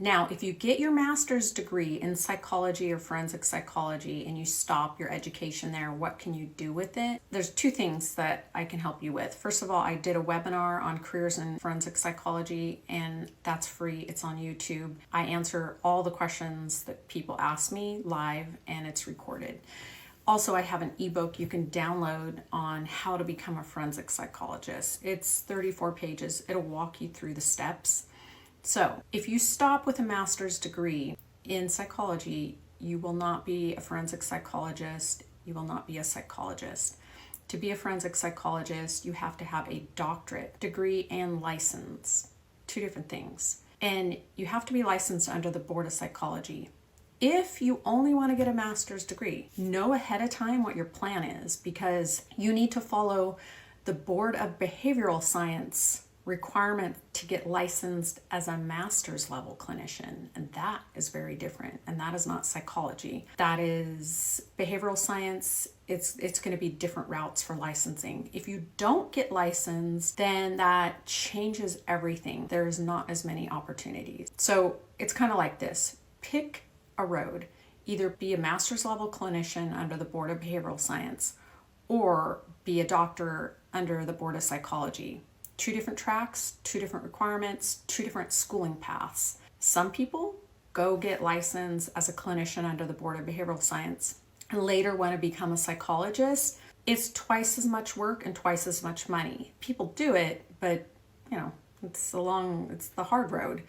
Now, if you get your master's degree in psychology or forensic psychology and you stop your education there, what can you do with it? There's two things that I can help you with. First of all, I did a webinar on careers in forensic psychology, and that's free. It's on YouTube. I answer all the questions that people ask me live, and it's recorded. Also, I have an ebook you can download on how to become a forensic psychologist. It's 34 pages. It'll walk you through the steps. So if you stop with a master's degree in psychology, you will not be a forensic psychologist. You will not be a psychologist. To be a forensic psychologist, you have to have a doctorate degree and license. Two different things. And you have to be licensed under the Board of Psychology. If you only want to get a master's degree, know ahead of time what your plan is, because you need to follow the Board of Behavioral Science requirement to get licensed as a master's level clinician. And that is very different. And that is not psychology. That is behavioral science. It's going to be different routes for licensing. If you don't get licensed, then that changes everything. There's not as many opportunities. So it's kind of like this. Pick a road. Either be a master's level clinician under the Board of Behavioral Science or be a doctor under the Board of Psychology. Two different tracks, two different requirements, two different schooling paths. Some people go get licensed as a clinician under the Board of Behavioral Science and later want to become a psychologist. It's twice as much work and twice as much money. People do it, but it's the hard road,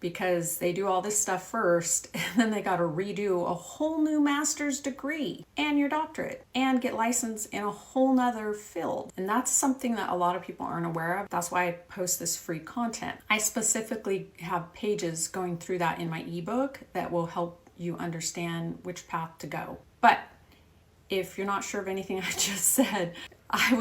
because they do all this stuff first and then they got to redo a whole new master's degree and your doctorate and get licensed in a whole nother field. And that's something that a lot of people aren't aware of. That's why I post this free content. I specifically have pages going through that in my ebook that will help you understand which path to go. But if you're not sure of anything I just said, I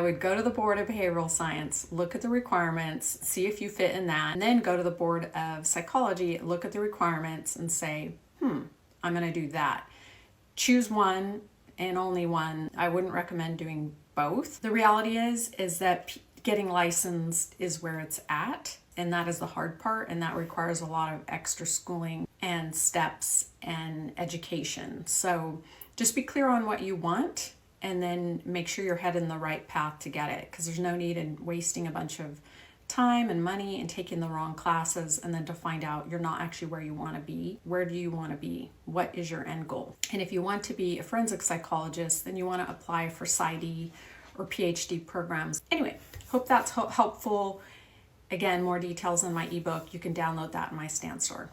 would go to the Board of Behavioral Science, look at the requirements, see if you fit in that, and then go to the Board of Psychology, look at the requirements and say, I'm going to do that. Choose one and only one. I wouldn't recommend doing both. The reality is that getting licensed is where it's at, and that is the hard part, and that requires a lot of extra schooling and steps and education. So just be clear on what you want, and then make sure you're heading the right path to get it, because there's no need in wasting a bunch of time and money and taking the wrong classes and then to find out you're not actually where you want to be. Where do you want to be? What is your end goal? And if you want to be a forensic psychologist, then you want to apply for PsyD or PhD programs. Anyway, hope that's helpful. Again, more details in my ebook. You can download that in my Stan store.